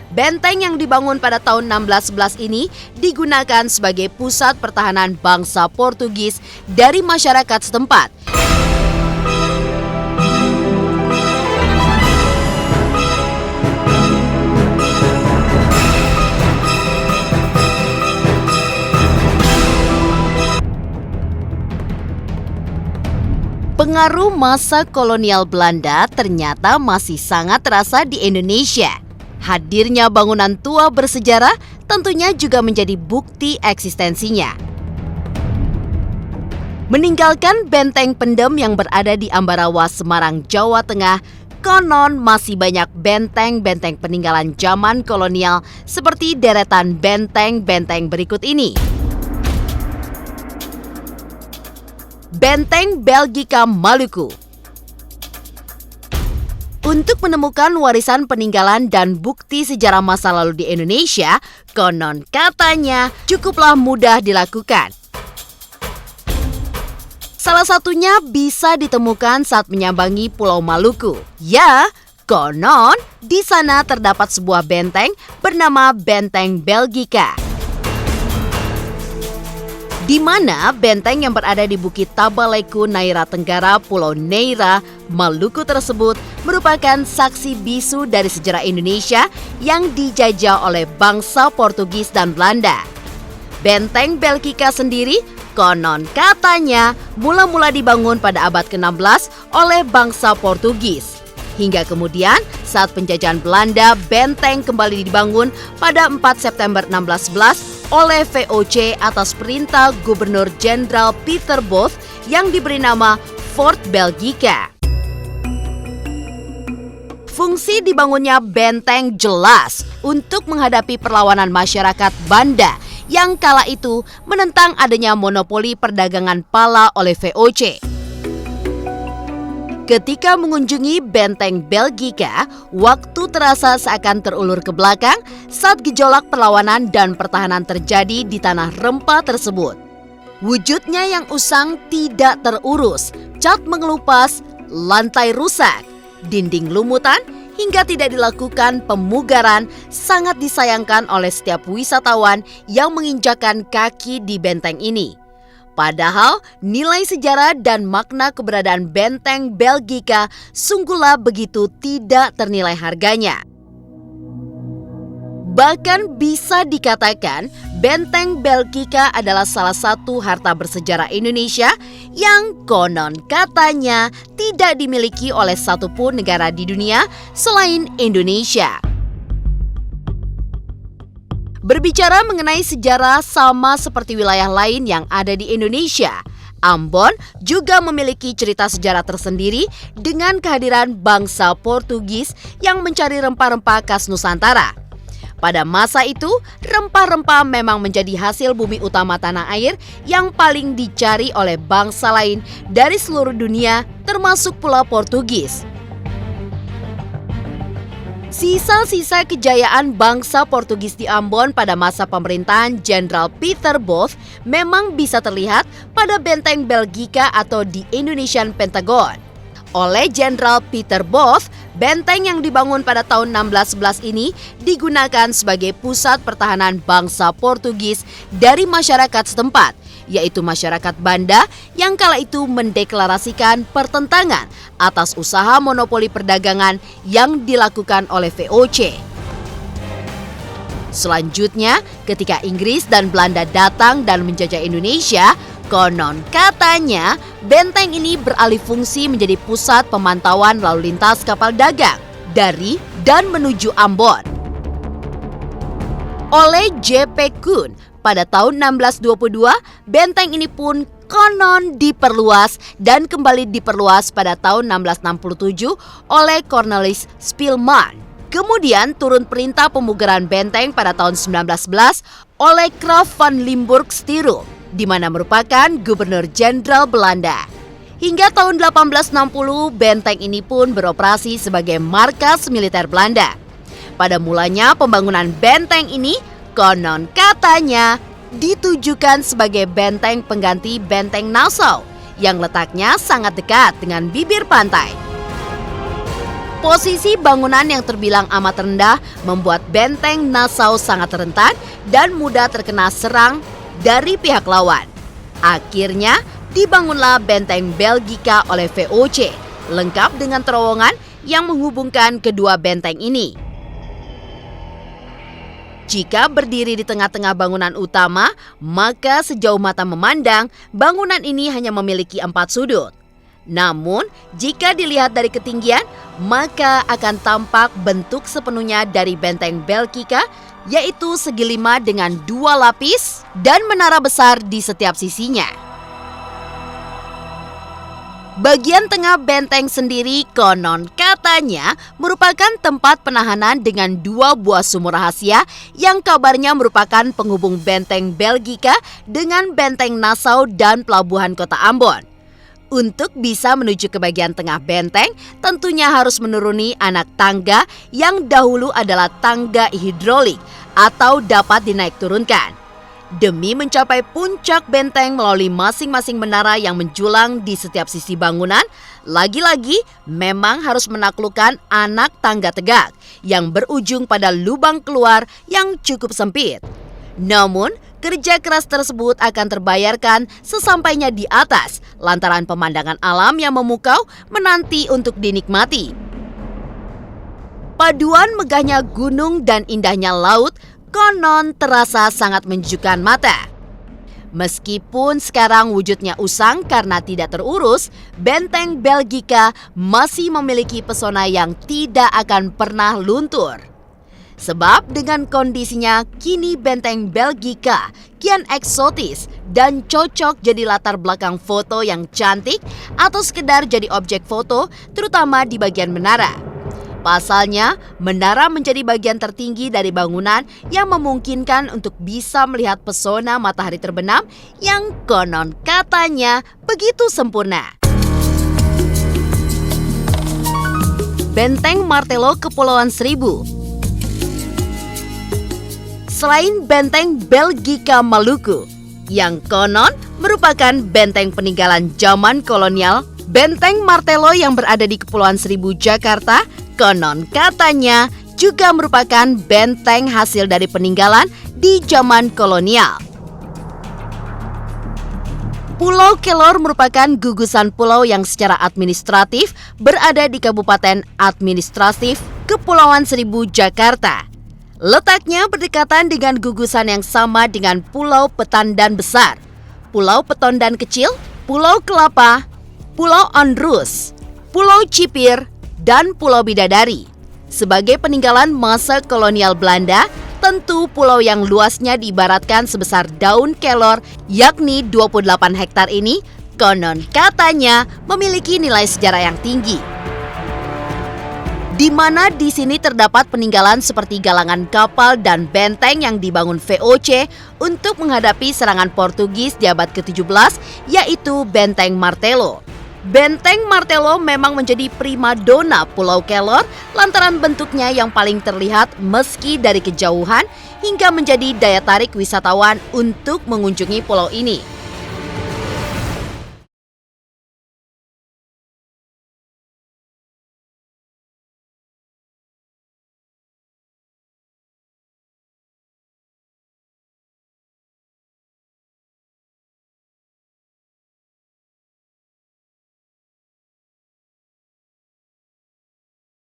Benteng yang dibangun pada tahun 1611 ini digunakan sebagai pusat pertahanan bangsa Portugis dari masyarakat setempat. Pengaruh masa kolonial Belanda ternyata masih sangat terasa di Indonesia. Hadirnya bangunan tua bersejarah tentunya juga menjadi bukti eksistensinya. Meninggalkan benteng pendem yang berada di Ambarawa, Semarang, Jawa Tengah, konon masih banyak benteng-benteng peninggalan zaman kolonial seperti deretan benteng-benteng berikut ini. Benteng Belgica Maluku. Untuk menemukan warisan peninggalan dan bukti sejarah masa lalu di Indonesia, konon katanya cukuplah mudah dilakukan. Salah satunya bisa ditemukan saat menyambangi Pulau Maluku. Ya, konon di sana terdapat sebuah benteng bernama Benteng Belgica, di mana benteng yang berada di Bukit Tabaleku, Naira Tenggara, Pulau Neira, Maluku tersebut merupakan saksi bisu dari sejarah Indonesia yang dijajah oleh bangsa Portugis dan Belanda. Benteng Belgica sendiri konon katanya mula-mula dibangun pada abad ke-16 oleh bangsa Portugis. Hingga kemudian saat penjajahan Belanda, benteng kembali dibangun pada 4 September 1611 oleh VOC atas perintah Gubernur Jenderal Peter Booth yang diberi nama Fort Belgica. Fungsi dibangunnya benteng jelas untuk menghadapi perlawanan masyarakat Banda yang kala itu menentang adanya monopoli perdagangan pala oleh VOC. Ketika mengunjungi benteng Belgica, waktu terasa seakan terulur ke belakang saat gejolak perlawanan dan pertahanan terjadi di tanah rempah tersebut. Wujudnya yang usang tidak terurus, cat mengelupas, lantai rusak, dinding lumutan, hingga tidak dilakukan pemugaran sangat disayangkan oleh setiap wisatawan yang menginjakan kaki di benteng ini. Padahal nilai sejarah dan makna keberadaan benteng Belgica sungguhlah begitu tidak ternilai harganya. Bahkan bisa dikatakan benteng Belgica adalah salah satu harta bersejarah Indonesia yang konon katanya tidak dimiliki oleh satupun negara di dunia selain Indonesia. Berbicara mengenai sejarah sama seperti wilayah lain yang ada di Indonesia, Ambon juga memiliki cerita sejarah tersendiri dengan kehadiran bangsa Portugis yang mencari rempah-rempah khas Nusantara. Pada masa itu, rempah-rempah memang menjadi hasil bumi utama tanah air yang paling dicari oleh bangsa lain dari seluruh dunia, termasuk Pulau Portugis. Sisa-sisa kejayaan bangsa Portugis di Ambon pada masa pemerintahan Jenderal Peter Booth memang bisa terlihat pada benteng Belgica atau di Indonesian Pentagon. Oleh Jenderal Peter Booth, benteng yang dibangun pada tahun 1611 ini digunakan sebagai pusat pertahanan bangsa Portugis dari masyarakat setempat, yaitu masyarakat Banda yang kala itu mendeklarasikan pertentangan atas usaha monopoli perdagangan yang dilakukan oleh VOC. Selanjutnya, ketika Inggris dan Belanda datang dan menjajah Indonesia, konon katanya benteng ini beralih fungsi menjadi pusat pemantauan lalu lintas kapal dagang dari dan menuju Ambon. Oleh J.P. Kuhn, pada tahun 1622, benteng ini pun konon diperluas dan kembali diperluas pada tahun 1667 oleh Cornelis Spilman. Kemudian turun perintah pemugaran benteng pada tahun 1911 oleh Graaf van Limburg Stirum, di mana merupakan Gubernur Jenderal Belanda. Hingga tahun 1860, benteng ini pun beroperasi sebagai markas militer Belanda. Pada mulanya pembangunan benteng ini konon katanya ditujukan sebagai benteng pengganti benteng Nassau yang letaknya sangat dekat dengan bibir pantai. Posisi bangunan yang terbilang amat rendah membuat benteng Nassau sangat rentan dan mudah terkena serang dari pihak lawan. Akhirnya, dibangunlah benteng Belgika oleh VOC, lengkap dengan terowongan yang menghubungkan kedua benteng ini. Jika berdiri di tengah-tengah bangunan utama, maka sejauh mata memandang, bangunan ini hanya memiliki 4 sudut. Namun, jika dilihat dari ketinggian, maka akan tampak bentuk sepenuhnya dari benteng Belgika, yaitu segi 5 dengan 2 lapis dan menara besar di setiap sisinya. Bagian tengah benteng sendiri konon katanya merupakan tempat penahanan dengan 2 buah sumur rahasia yang kabarnya merupakan penghubung benteng Belgika dengan benteng Nassau dan pelabuhan kota Ambon. Untuk bisa menuju ke bagian tengah benteng, tentunya harus menuruni anak tangga yang dahulu adalah tangga hidrolik atau dapat dinaik turunkan. Demi mencapai puncak benteng melalui masing-masing menara yang menjulang di setiap sisi bangunan, lagi-lagi memang harus menaklukkan anak tangga tegak yang berujung pada lubang keluar yang cukup sempit. Namun, kerja keras tersebut akan terbayarkan sesampainya di atas lantaran pemandangan alam yang memukau menanti untuk dinikmati. Paduan megahnya gunung dan indahnya laut konon terasa sangat menyejukkan mata. Meskipun sekarang wujudnya usang karena tidak terurus, benteng Belgika masih memiliki pesona yang tidak akan pernah luntur. Sebab dengan kondisinya kini benteng Belgika kian eksotis dan cocok jadi latar belakang foto yang cantik atau sekedar jadi objek foto terutama di bagian menara. Pasalnya, menara menjadi bagian tertinggi dari bangunan yang memungkinkan untuk bisa melihat pesona matahari terbenam yang konon katanya begitu sempurna. Benteng Martello Kepulauan Seribu. Selain benteng Belgika Maluku, yang konon merupakan benteng peninggalan zaman kolonial, benteng Martello yang berada di Kepulauan Seribu, Jakarta, konon katanya juga merupakan benteng hasil dari peninggalan di zaman kolonial. Pulau Kelor merupakan gugusan pulau yang secara administratif berada di Kabupaten Administratif Kepulauan Seribu, Jakarta. Letaknya berdekatan dengan gugusan yang sama dengan Pulau Petandan Besar, Pulau Petondan Kecil, Pulau Kelapa, Pulau Andrus, Pulau Cipir, dan Pulau Bidadari. Sebagai peninggalan masa kolonial Belanda, tentu pulau yang luasnya diibaratkan sebesar daun kelor, yakni 28 hektar ini, konon katanya memiliki nilai sejarah yang tinggi. Di mana di sini terdapat peninggalan seperti galangan kapal dan benteng yang dibangun VOC untuk menghadapi serangan Portugis di abad ke-17, yaitu Benteng Martello. Benteng Martello memang menjadi primadona Pulau Kelor lantaran bentuknya yang paling terlihat meski dari kejauhan hingga menjadi daya tarik wisatawan untuk mengunjungi pulau ini.